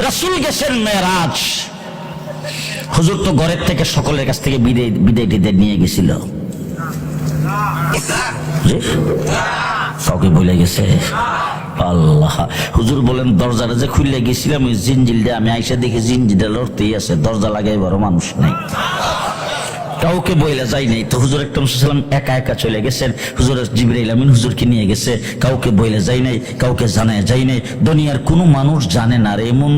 রাসূল গেছেন মেরাজ। হুজুর তো ঘরের থেকে সকলের কাছ থেকে বিদায় নিয়ে গেছিল, কাউকে বলে গেছে? আল্লাহ। হুজুর বলেন দরজাটা যে খুলে গেছিলাম ওই জিনজিলটা আমি আইসা দেখি জিনজিলটা লড়তেই আছে, দরজা লাগাই বড় মানুষ নেই, কাউকে বইলা যায় নাই। তো হুজুর আকরাম সাল্লাল্লাহু আলাইহি ওয়াসাল্লাম একা একা চলে গেছেন। হুজুর জিবরাইল আমিন হুজুরকে নিয়ে গেছে, কাউকে বইলা যায় নাই, কাউকে জানায় যায় নাই, দুনিয়ার কোনো মানুষ জানে না রে। এমন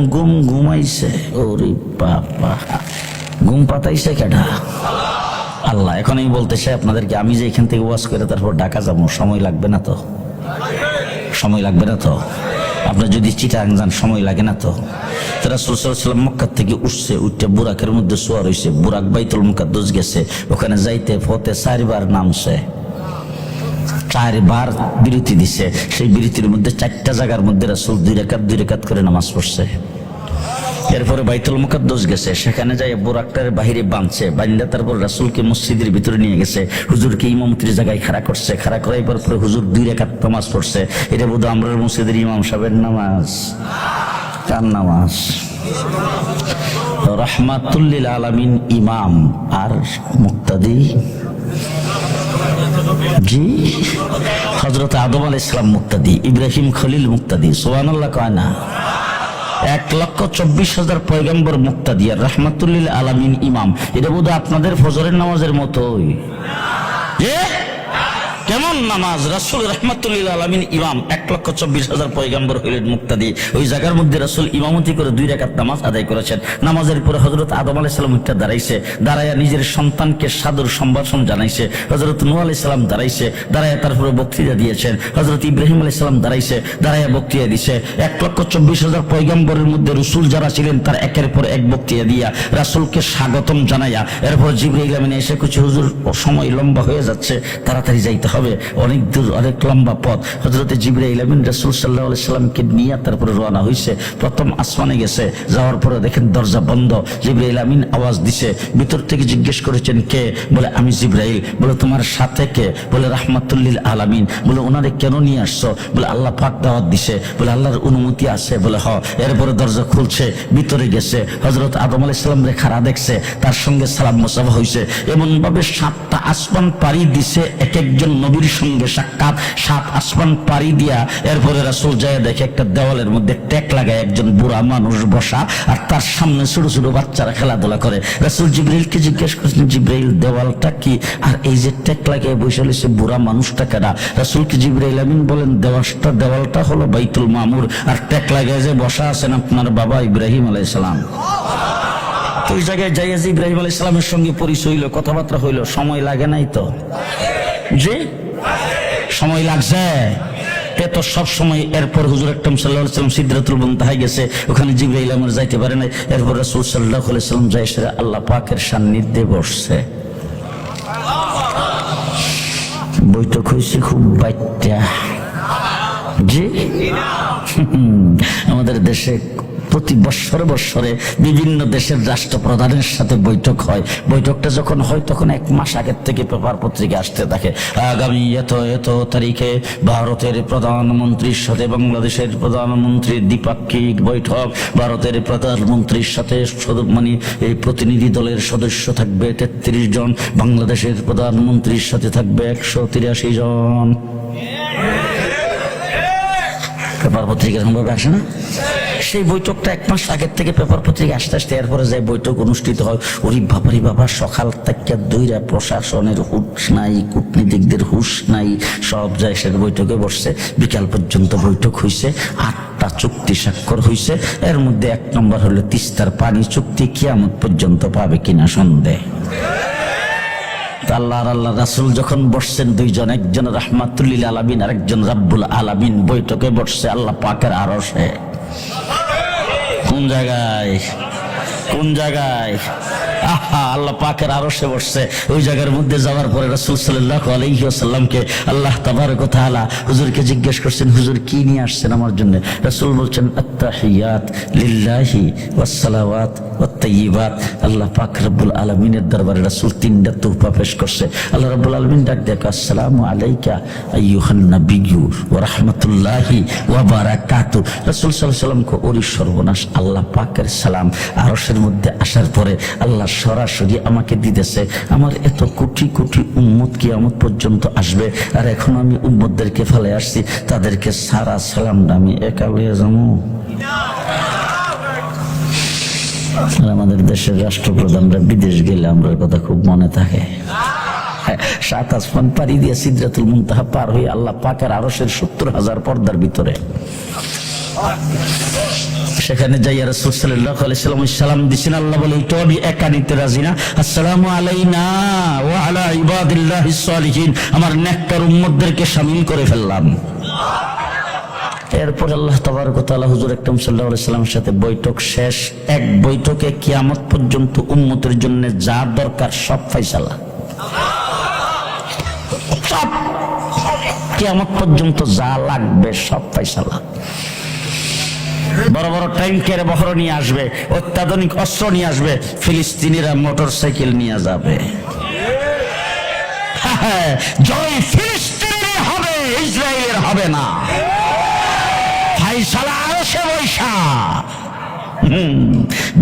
ঘুমাইছে, ওরে বাবা, ঘুম পাতাইছে কেডা? আল্লাহ। এখন আমি বলতেছি আপনাদেরকে, আমি যে এখান থেকে ওয়াজ করে তারপর ঢাকা যাবো, সময় লাগবে না তো? সময় লাগবে না তো? আপনার যদি চিটাগাং যান সময় লাগে না তো? রাসূল সাল্লাল্লাহু আলাইহি ওয়াসাল্লাম মক্কা থেকে উঠছে, উঠে বুরাকের মধ্যে শোয়া রইছে, বুরাক বাইতুল মুকাদ্দাস গেছে, ওখানে যাইতে পথে 4 বার নামছে, 4 বার বিরতি দিছে। সেই বিরতির মধ্যে 4টা জায়গার মধ্যে রাসূল 2 রাকাত করে নামাজ পড়ছে। এরপরে বাইতুল মুকাদ্দাস গেছে, সেখানে যাই বুরাকটার বাহিরে বাঁধছে, বাঁধলে তারপর রাসূলকে মসজিদের ভিতরে নিয়ে গেছে, হুজুরকে ইমামতির জায়গায় খাড়া করছে, খাড়া করাইবার পরে হুজুর 2 রাকাত নামাজ পড়ছে। এটা বোধহয় আমরা মসজিদের ইমাম সাহেবের নামাজ। কার নামাজ? রাহমাতুল লিল আলামিন ইমাম আর মুক্তাদি জি হযরত আদম আলাইহিস সালাম মুক্তাদি, ইব্রাহিম খলিল মুক্তাদি। সুবহানাল্লাহ কয় না? 1,24,000 পয়গম্বর মুক্তাদি আর রাহমাতুল লিল আলামিন ইমাম। এটা বোধহয় আপনাদের ফজরের নামাজের মতোই। কেমন নামাজ? রাসূল রাহমাতুল লিল আলামিন ইমাম, 1,24,000 পয়গম্বর হইলেন মুক্তাদি। ওই জায়গার মধ্যে রাসূল ইমামতি করে 2 রাকাত নামাজ আদায় করেছেন। নামাজের পরে হযরত আদম আলাইহিস সালাম উঠে দাঁড়াইছে, দাঁড়ায়া নিজের সন্তানকে সাদর সম্ভাষণ জানাইছে। হযরত নূহ আলাইহিস সালাম দাঁড়াইছে, দাঁড়ায়া তারপরে বক্তৃতা দিয়েছেন। হযরত ইব্রাহিম আলাইহিস সালাম দাঁড়াইছে, দাঁড়ায়া বক্তৃতা দিয়েছে। 1,24,000 পয়গম্বরের মধ্যে রাসূল যারা ছিলেন তার একের পর এক বক্তৃতা দিয়া রাসূলকে স্বাগতম জানাইয়া এরপর জিবরাইল আমিন এসে কিছু হুজুর সময় লম্বা হয়ে যাচ্ছে, তাড়াতাড়ি যাইতে হবে, অনেক দূর, অনেক লম্বা পথ। হযরত জিবরাইল আমিন রাসূল সাল্লাল্লাহু আলাইহি সাল্লামকে নিয়ে তারপরে রওনা হইছে। প্রথম আসমানে গেছে, যাওয়ার পরে দেখেন দরজা বন্ধ। জিবরাইল আমিন আওয়াজ দিছে, ভিতর থেকে জিজ্ঞেস করেছেন কে? বলে আমি জিবরাইল। বলে তোমার সাথে কে? বলে রাহমাতুল লিল আলামিন। বলে ওনারে কেন নিয়ে আসছো? বলে আল্লাহ পাক দাওয়াত দিছে। বলে আল্লাহর অনুমতি আছে? বলে হ। এরপরে দরজা খুলছে, ভিতরে গেছে, হযরত আদম আলাইহিস সালাম রে খাড়া দেখছে, তার সঙ্গে সালাম মুসাফা হইছে। এমন ভাবে 7টা আসমান পাড়ি দিছে, এক একজন নবীর সঙ্গে সাক্ষাৎ। 7 আসমান পাড়ি দিয়া এরপরে রাসূল যায় দেখে একটা দেওয়ালের মধ্যে টেক লাগায় একজন বুড়া মানুষ বসা, আর তার সামনে ছোট ছোট বাচ্চারা খেলাধুলা করে। রাসূল জিবরাইলকে জিজ্ঞেস করছেন, জিবরাইল দেওয়ালটা কি? আর এই যে টেক লাগিয়ে বসে রয়েছে বুড়া মানুষটা কেডা? রাসূলকে জিবরাইল আমিন বলেন দেওয়ালটা হলো বাইতুল মামুর, আর টেক লাগিয়ে যে বসা আছেন আপনার বাবা ইব্রাহিম আলাইহিস সালাম। তো ওই জায়গায় যাইয়া ইব্রাহিম আলাইহিস সালামের সঙ্গে পরিচয় হইলো, কথাবার্তা হইলো। সময় লাগে নাই তো? জি সময় লাগছে এত সব সময়। এরপর হুজুর আকরাম সাল্লাল্লাহু আলাইহি ওয়াসাল্লাম সিদরাতুল মুনতাহায় গেছে, ওখানে জিবরাইল আমিন যাইতে পারে না। এরপর রাসূল সাল্লাল্লাহু আলাইহি ওয়াসাল্লাম যায় সেরে আল্লাহ পাকের সান্নিধ্যে বসছে। বৈঠক হয়েছে খুব বাইটা। জি আমাদের দেশে প্রতি বৎসরে বিভিন্ন দেশের রাষ্ট্রপ্রধানের সাথে বৈঠক হয়। বৈঠকটা যখন হয় তখন 1 মাস আগের থেকে পেপার পত্রিকা আসতে থাকে, আগামী এত তারিখে ভারতের প্রধানমন্ত্রীর সাথে বাংলাদেশের প্রধানমন্ত্রীর দ্বিপাক্ষিক বৈঠক, ভারতের প্রধানমন্ত্রীর সাথে মানে এই প্রতিনিধি দলের সদস্য থাকবে 33 জন, বাংলাদেশের প্রধানমন্ত্রীর সাথে থাকবে 183 জন। পেপার পত্রিকা সম্ভব আসে না? সেই বৈঠকটা 1 মাস আগের থেকে পেপার পত্রিকা আসতে এরপরে যে বৈঠক অনুষ্ঠিত হয়, ওরে বাবারি বাবা, সকাল থেকে দইরা প্রশাসনের হুঁশ নাই, কূটনীতিকদের হুঁশ নাই, সব যায় সে বৈঠকে বসছে। বিকাল পর্যন্ত বৈঠক হয়েছে, 8টা চুক্তি স্বাক্ষর হয়েছে। এর মধ্যে 1 নম্বর হলো তিস্তার পানি চুক্তি, কিয়ামত পর্যন্ত পাবে কিনা সন্দেহ। আল্লাহ রাসূল যখন বসছেন 2 জন, একজন রাহমাতুল লিল আলামিন আর একজন রাব্বুল আলামিন, বৈঠকে বসছে আল্লাহ পাকের আরশে। কোন জায়গায়? আহা, আল্লাহ পাকের আরশে বসছে। ওই জায়গার মধ্যে যাওয়ার পরে রাসূল সাল্লাল্লাহু আলাইহি ওয়াসাল্লামকে আল্লাহ তাবারক ওয়া তাআলা হুজুরকে জিজ্ঞেস করছেন, হুজুর কি নিয়ে আসছেন আমার জন্য? রাসূল বলছেন, আত্তাহিয়াত লিল্লাহি ওয়াস সালাওয়াত ওয়াত তাইয়্যিবাত। আল্লাহ পাক রব্বুল আলামিনের দরবারে রাসূল তিনটা তোহফা পেশ করছে। আল্লাহ রব্বুল আলামিন ডাক দেয়, আসসালামু আলাইকা আইয়ুহান নাবিয়্যু ওয়া রাহমাতুল্লাহি ওয়া বারাকাতু। রাসূল সাল্লাল্লাহু আলাইহি ওয়াসাল্লাম কো, ওরে সর্বনাশ, আল্লাহ পাকের সালাম আরশের মধ্যে আসার পরে আল্লাহ সরাসরি আমাকে দিতেছে। আমার এত কোটি কোটি উম্মত কিয়ামত পর্যন্ত আসবে, আর এখন আমি উম্মতদেরকে ফেলে আসছি, তাদেরকে সারা সালামটা আমি একা লইয়া যাবো। আমাদের দেশের রাষ্ট্রপ্রধানরা বিদেশ গেলে আমরা কথা খুব মনে থাকে। 7 আসমান পাড়ি দিয়ে সিদরাতুল মুনতাহা পার হয়ে আল্লাহ পাকের আরশের 70,000 পর্দার ভিতরে সেখানে যাইয়া রাসূল সাল্লাল্লাহু আলাইহি ওয়াসাল্লাম সালাম দিছেন। আল্লাহ বলে, তো আমি একা নিতে রাজি না, আসসালামু আলাইনা ওয়া আলা ইবাদিল্লাহিস সালিহিন, আমার নেককার উম্মতদেরকে শামিল করে ফেললাম। এরপর আল্লাহ তাবারক ওয়া তাআলা হুজুর আকরাম সাল্লাল্লাহু আলাইহি ওয়াসাল্লামের সাথে বৈঠক শেষ। এক বৈঠকে কিয়ামত পর্যন্ত উম্মতের জন্য যা দরকার সব ফয়সালা, সব কিয়ামত পর্যন্ত যা লাগবে সব ফয়সালা। বড় বড় ট্যাঙ্কের বহর নিয়ে আসবে, অত্যাধুনিক অস্ত্র নিয়ে আসবে, ফিলিস্তিনিরা মোটর সাইকেল নিয়ে যাবে। জয় ফিলিস্তিনের হবে, ইসরায়েলের হবে না। ফায়সালা আরশে বৈশা।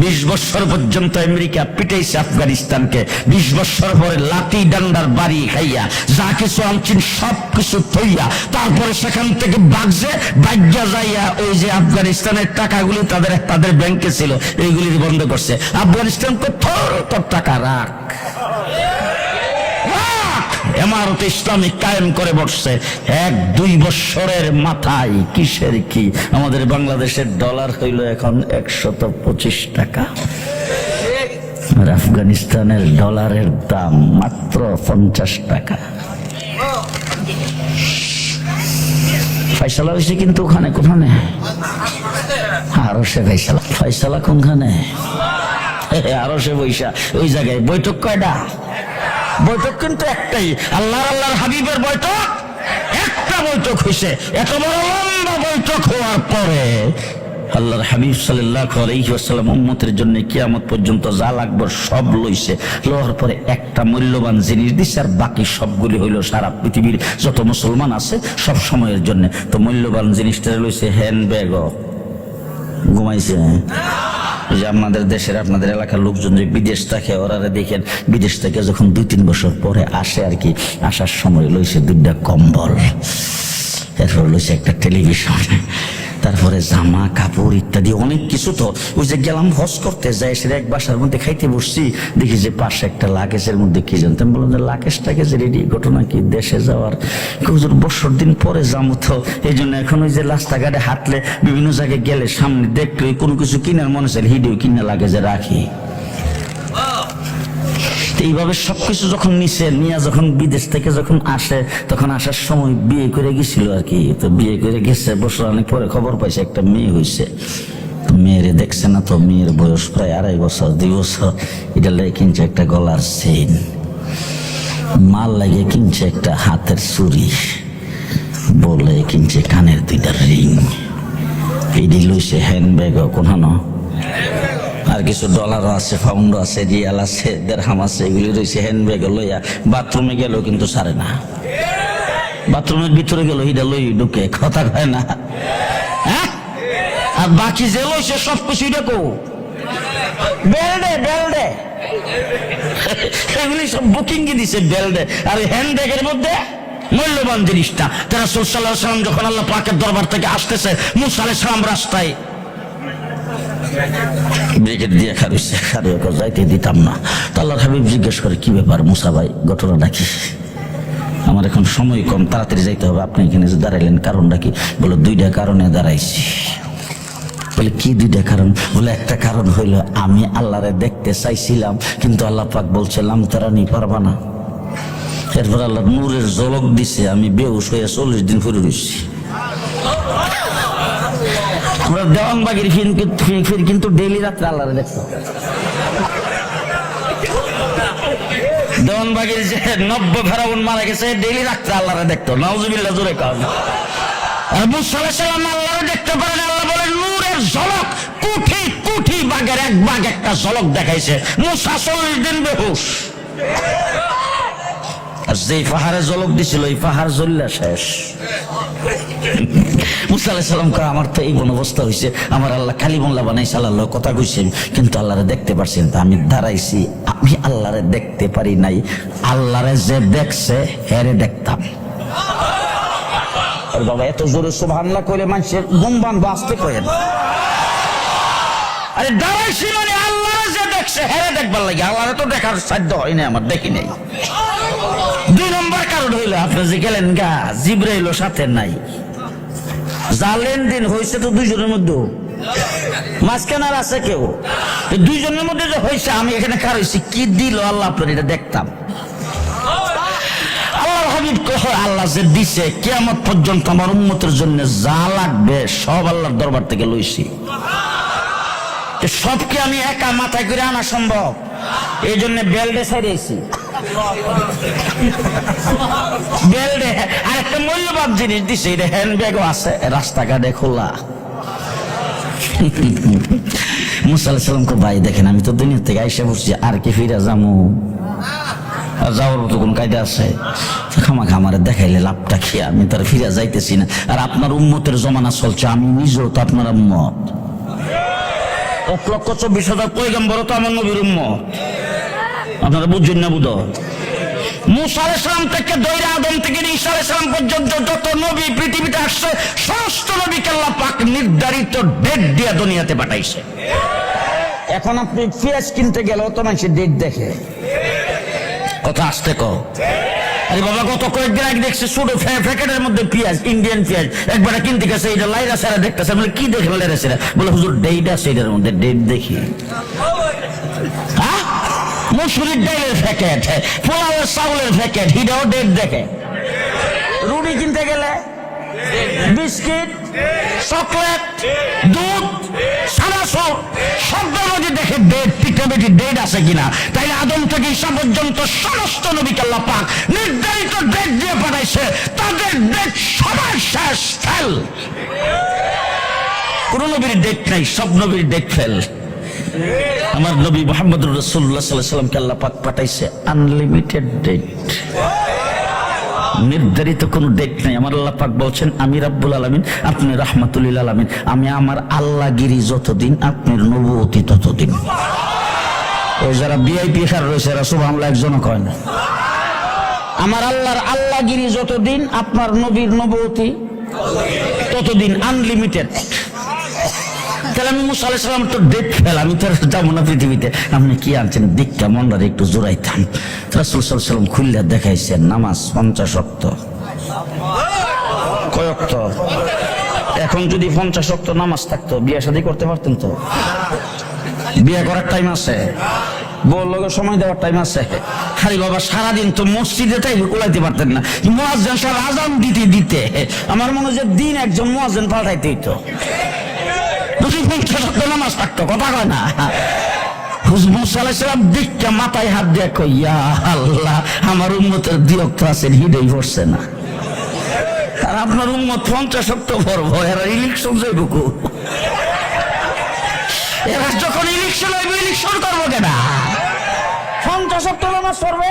20 বছর পর্যন্ত আমেরিকা পিটাইছে আফগানিস্তানকে। 20 বছর পরে লাঠি ডান্ডার বাড়ি খাইয়া যা কিছু আনছেন সব কিছু থইয়া তারপরে সেখান থেকে বাগছে, বাগ্যা যাইয়া ওই যে আফগানিস্তানের টাকাগুলি তাদের ব্যাংকে ছিল, এইগুলি বন্ধ করছে। আফগানিস্তান তোর টাকা রাখ, এমারত ইসলামিক কায়েম করে বসছে। 1-2 বছরের মাথায় কিসের কি, আমাদের বাংলাদেশের ডলার হইল এখন 125 টাকা, আর আফগানিস্তানের ডলারের দাম মাত্র 50 টাকা। ফয়সালা হয়েছে কিন্তু ওখানে, কোথানে? আরশে ফয়সালা। ফয়সালা কোনখানে? আরশে বৈশা। ওই জায়গায় বৈঠক কয়টা? বৈঠক কিন্তু একটাই, আল্লাহর হাবিবের বৈঠক একটা বৈঠক হয়েছে। এত বড় লম্বা বৈঠক হওয়ার পরে আল্লাহর হাবিব সাল্লাল্লাহু আলাইহি ওয়াসাল্লাম উম্মতের জন্য কিয়ামত পর্যন্ত যা লাগবে সব লইছে। লওয়ার পরে একটা মূল্যবান জিনিস দিছে, আর বাকি সবগুলি হইল সারা পৃথিবীর যত মুসলমান আছে সব সময়ের জন্য। তো মূল্যবান জিনিসটা লইছে হ্যান্ডব্যাগ। ঘুমাইছে যে আপনাদের দেশের, আপনাদের এলাকার লোকজন যে বিদেশ থাকে, ওরা দেখেন বিদেশ থেকে যখন 2-3 বছর পরে আসে আর কি, আসার সময় লইছে 2টা কম্বল, এরপর লইছে একটা টেলিভিশন, তারপরে জামা কাপড় ইত্যাদি অনেক কিছু। তো ওই যে গেলাম হজ করতে যাই, সেটা এক বাসার মধ্যে খাইতে বসছি, দেখি যে পাশে একটা লাগেজের মধ্যে কি জানতাম, বললাম যে লাগেজটাকে যে রেডি, ঘটনা কি দেশে যাওয়ার হুজুর বছর দিন পরে যাবো, তো এই জন্য এখন ওই যে রাস্তাঘাটে হাঁটলে বিভিন্ন জায়গায় গেলে সামনে দেখলে কোনো কিছু কিনার মনে চাই হিডিও কিনা লাগেজে রাখি। এইভাবে সবকিছু যখন নিয়ে যখন বিদেশ থেকে যখন আসে, তখন আসার সময় বিয়ে করে গেছিল আর কি। তো বিয়ে করে গেছে, বছর অনেক পরে খবর পাইছে একটা মেয়ে হয়েছে। তো মেয়েরে দেখছে না, তো মেয়ের বয়স প্রায় 2.5 বছর 2 বছর। এটা লেগে কিনছে একটা গলার চেইন, মাল লাগে কিনছে একটা হাতের চুড়ি, বলে কিনছে কানের 2টা রিং, এডি লইছে হ্যান্ডব্যাগ, কোনখানো আর কিছু ডলারও আছে, পাউন্ডও আছে, রিয়াল আছে, দেড়হাম আছে, এগুলি রয়েছে হ্যান্ডব্যাগে লইয়া। বাথরুমে গেলেও কিন্তু ছাড়ে না, বাথরুমের ভিতরে গেল হিডা লই ঢুকে, কথা কয় না। হ্যাঁ, আর বাকি যে লইছে সবকিছু দেখো বেল্ডে এগুলি সব বুকিং কি দিছে বেল্ডে। আর হ্যান্ডব্যাগের মধ্যে মূল্যবান জিনিসটা। রাসূল সাল্লাল্লাহু আলাইহি ওয়াসাল্লাম যখন আল্লাহ পাকের দরবার থেকে আসতেছে, মুসা আলাইহিস সালাম রাস্তায় ব্রিগেড দিয়ে খারিয়েছে, যাইতে দিতাম না। তো আল্লাহর হাবিব জিজ্ঞেস করে, কি ব্যাপার মুসা ভাই, ঘটনাটা কি? আমার এখন সময় কম, তাড়াতাড়ি যাইতে হবে, আপনি এখানে যে দাঁড়াইলেন কারণটা কি? বলে 2টা কারণে দাঁড়াইছি। বলে কি 2টা কারণ? বলে একটা কারণ হইলো আমি আল্লাহরে দেখতে চাইছিলাম, কিন্তু আল্লাহ পাক বলছিলাম তারা নি পারবা না। এরপর আল্লাহ নূরের ঝলক দিছে, আমি বেহুশ হয়ে 40 দিন পরে রয়েছি। আমরা দেওয়ানবাগির ফির কিন্তু ডেইলি রাত্রে আল্লাহরে দেখতাম। দেওয়ানবাগের যে 90 ফেরাউন মারা গেছে, ডেইলি রাত্রে আল্লাহরে দেখতো। নাউজুবিল্লাহ, জোরে কাজ। আর মুসা আলাইহিস সালাম আল্লাহরে দেখতে পারেন। আল্লাহ বলেন নূরের ঝলক, কোটি কোটি বাঘের এক বাঘ একটা ঝলক দেখাইছে। মুসা 40 দিন বেহুশ। আর যেই পাহাড়ে ঝলক দিছিল এই পাহাড় জ্বললা শেষ। মুসা আলাইহিস সালাম কয় আমার তো এই অবস্থা হয়েছে, আমার আল্লাহ কালিমুল্লাহ বানাইছে, আল্লাহ কথা কইছেন কিন্তু আল্লাহরে দেখতে পারছেন না। আমি দাঁড়াইছি, আমি আল্লাহরে দেখতে পারি নাই, আল্লাহরে যে দেখছে হেরে দেখতাম। বাবা এত জোরে সুবহানাল্লাহ কইলে মানুষের গুমবান বাঁচতে কয়েন। আরে দাঁড়াইছি মানে আল্লাহরে যে দেখছে হেরে দেখবার লাগে, আল্লাহরে তো দেখার সাধ্য হয় না আমার, দেখি নাই। 2 নম্বর কারণ হইলো আপনি যে গেলেন গা, জিবরাইল সাথে নাই। যা লেনদেন হয়েছে তো 2 জনের মধ্যে, মাঝখানে আর আছে কেউ? 2 জনের মধ্যে যে হয়েছে, আমি এখানে কার হয়েছি, কি দিল আল্লাহ আপনার এটা দেখতাম। আল্লাহর হাবিব কহে আল্লাহ যে দিছে, কিয়ামত পর্যন্ত আমার উম্মতের জন্য যা লাগবে সব আল্লাহর দরবার থেকে লইছি। সবকে আমি একা মাথায় করে আনা সম্ভব, এই জন্য বেল্টে ছাড়িয়েছি। বেল্টে আর একটা মূল্যবান জিনিস দিছে, এটা হ্যান্ড ব্যাগও আছে, রাস্তাঘাটে খোলা। মুসা আলাইহিস সালাম কো ভাই দেখেন আমি তো দুনিয়া থেকে আইসা পড়ছি, আর কি ফিরে যাবো? যাওয়ার মতো কোন কায়দা আছে? খামাখা আমারে দেখাইলে লাভটা কি? আমি তার ফিরে যাইতেছি না। আর আপনার উম্মতের জমানা চলছে, আমি নিজেও তো আপনার উম্মত। 1,24,000 পয়গম্বর তো আমার নবীর উম্মত। আপনারা বুঝছেন না? বুঝো মুসা আলাইহিস সালাম থেকে দৈরা আদম থেকে ঈসা আলাইহিস সালাম পর্যন্ত যত নবী পৃথিবীতে আসছে, সমস্ত নবীকে আল্লাহ পাক নির্ধারিত ডেট দিয়ে দুনিয়াতে পাঠাইছে। এখন আপনি পেঁয়াজ কিনতে গেলেও তো মানুষের ডেট দেখে। কথা আসতে কো। আরে বাবা গত কয়েকদিন আগে দেখছি ছোট প্যাকেটের মধ্যে পেঁয়াজ, ইন্ডিয়ান পেঁয়াজ, একবার কিনতে গেছে, এটা লাইরা সারা দেখতেছে, বলে কি দেখে লাইরা সারা? বলে হুজুর ডেট আছে এটার মধ্যে, ডেট দেখি। হ্যাঁ, মুসুরির ডালের প্যাকেট, পোলাওয়ের চাউলের প্যাকেট, এটাও ডেট দেখে। রুটি কিনতে গেলে বিস্কিট, চকলেট, দুধ, সাদাসো সবটার মধ্যে দেখে ডেট, পিঠাপিঠি ডেট আছে কিনা। তাই আদম থেকে ঈসা পর্যন্ত সমস্ত নবীকে আল্লাহ পাক নির্ধারিত ডেট দিয়ে পাঠাইছে, তাদের ডেট সবার শেষ ফেল। কোন নবীর ডেট নাই, সব নবীর ডেট ফেল। আমার নবী মুহাম্মদুর রাসূলুল্লাহ সাল্লাল্লাহু আলাইহি ওয়াসাল্লামকে আল্লাহ পাক পাঠাইছে আনলিমিটেড ডেট, নির্ধারিত কোন ডেট নাই। আমার আল্লাহ পাক বলছেন আমি রাব্বুল আলামিন, আপনি রাহমাতুল লিল আলামিন। আমি আমার আল্লাহগিরি যতদিন, আপনার নবুয়তি ততদিন। ওই যারা ভিআইপি খার রয়েছে এরা সুবহানাল্লাহ একজনও কয় না। আমার আল্লাহর আল্লাহগিরি যতদিন, আপনার নবীর নবুয়তি ততদিন, আনলিমিটেড। তাহলে আমি মুসা আলাইহিস সালাম তো ডেট ফেল, আমি তো যাবো না পৃথিবীতে। আপনি কি আনছেন? দীক্ষা মনটারে একটু জোরাইতাম। রাসূল সাল্লাল্লাহু আলাইহি ওয়াসাল্লাম খুললে দেখাইছেন নামাজ 50 ওয়াক্ত। কয় ওয়াক্ত? এখন যদি 50 ওয়াক্ত নামাজ থাকতো, বিয়ে শাদী করতে পারতেন তো? বিয়ে করার টাইম আছে, বউর লগে সময় দেওয়ার টাইম আছে। আরে বাবা সারাদিন তো মসজিদে তাই উলাইতে পারতেন না, মুয়াজ্জিন সাহেব আযান দিতে দিতে আমার মনে হয় যে দিন একজন মুয়াজ্জিন পাল্টাইতেই তো। নামাজ থাকতো, কথা কয় না। মুসা আলাইহিস সালাম দীক্ষা মাথায় হাত দিয়ে কই, ইয়া আল্লাহ আমার উম্মতের 2 ওয়াক্ত আছে, হিডেই পড়ছে না। আর আপনার উম্মত 50 ওয়াক্ত পড়বো, এরা ইলেকশন যাইব কো? এরা যখন ইলেকশন হইব, ইলেকশন করবো কেন? 50 ওয়াক্ত নামাজ পড়বে,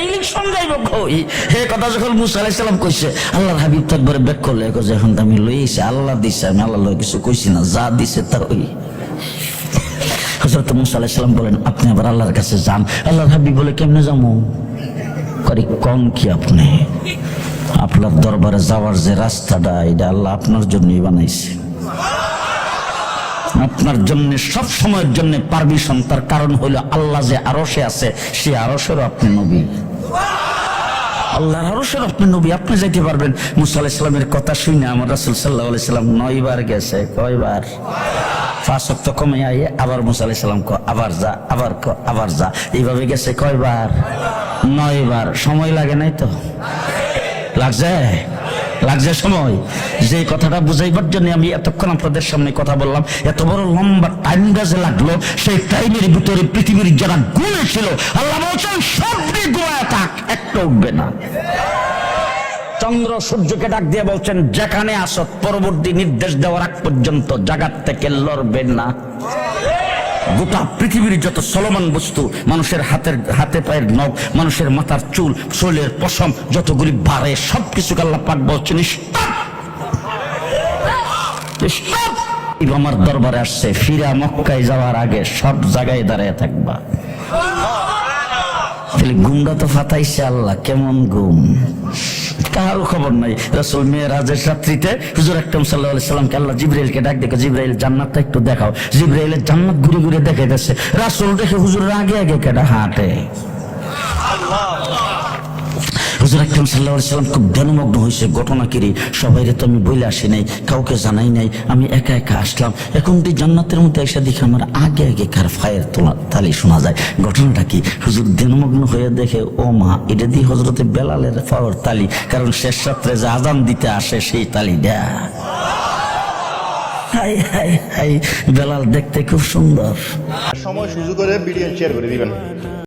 ইলেকশন যাইব কই? এই কথা যখন মুসা আলাইহিস সালাম কইছে, আল্লাহর হাবিব তো একবারে ব্যাক করলে, কইছে এখন তো আমি লইছি, আল্লাহ দিছে, আমি আল্লাহ লই কিছু কইছি না, যা দিছে তা ওই। হযরত মুসা আলাইহিস সালাম বলেন আপনি আবার আল্লাহর কাছে যান। আল্লাহর হাবিব বলে কেমনে যাবো? করি কোন কি আপনি? আপনার দরবারে যাওয়ার যে রাস্তাটা, এটা আল্লাহ আপনার জন্যই বানাইছে, আপনার জন্য সব সময়ের জন্য পারমিশন। তার কারণ হইল আল্লাহ যে আরশে আছে, সে আরশেরও আপনি নবী, আল্লাহর আরশের আপনি নবী, আপনি যাইতে পারবেন। মুসা আলাইহিস সালামের কথা শুনে আমার রাসূল সাল্লাল্লাহু আলাইহি সাল্লাম 9 বার গেছে। কয়বার? 5 ওয়াক্ত কমে আইয়ে আবার মুসা আলাইহিস সালাম কো আবার যা, আবার কো আবার যা, এইভাবে গেছে কয়বার? 9 বার। সময় লাগে নাই তো? লাগছে? লাগছে সময়? যে কথাটা বুঝাইবার জন্য আমি এতক্ষণ আপনাদের সামনে কথা বললাম, এত বড় লম্বা টাইমটা যে লাগলো, সেই টাইমের ভিতরে পৃথিবীর যারা গুণে ছিল আল্লাহ বলছেন সবই গোয়া থাক, একটা উঠবে না। চন্দ্র সূর্যকে ডাক দিয়ে বলছেন যেখানে আসত পরবর্তী নির্দেশ দেওয়ার আগ পর্যন্ত জাগাত থেকে লড়বেন না। গোটা পৃথিবীর যত চলমান বস্তু, মানুষের হাতে পায়ের নখ, মানুষের মাথার চুল, শরীরের পশম যতগুলি বাড়ে, সবকিছু আল্লাহ পাক বলছেন স্টপ। আমার দরবারে আসছে, ফিরা মক্কায় যাওয়ার আগে সব জায়গায় দাঁড়িয়ে থাকবা। ঘুমটা তো ফাটাইছে আল্লাহ, কেমন ঘুম কারো খবর নাই। রাসূল মেরাজের রাত্রিতে হুজুর আকরাম সাল্লাল্লাহু আলাইহি সাল্লামকে আল্লাহ জিবরাইলকে ডাক দেখো, জিবরাইল জান্নাতটা একটু দেখাও। জিবরাইলের জান্নাত ঘুরে ঘুরে দেখাইতেছে, রাসূল দেখে হুজুরের আগে আগে কেডা হাঁটে। হুজুর আকরাম সাল্লাল্লাহু আলাইহি সাল্লাম খুব ধ্যানমগ্ন হয়েছে, ঘটনা কিরে সবাইরে তো আমি বলে আসি নাই, কাউকে জানাই নাই, আমি একা একা আসলাম, এখন তুই জান্নাতের মধ্যে এসে দেখে আমার আগে আগে কার ফায়ের তালি শোনা যায়, ঘটনাটা কি? হুজুর ধ্যানমগ্ন হয়ে দেখে ও মা, এটা দিয়ে হযরতে বেলালের ফাওয়ার তালি, কারণ শেষ রাত্রে যে আযান দিতে আসে সেই তালিটা। হাই হাই হাই, বেলাল দেখতে খুব সুন্দর। সময় সুযোগ করে ভিডিও শেয়ার করে দিবেন।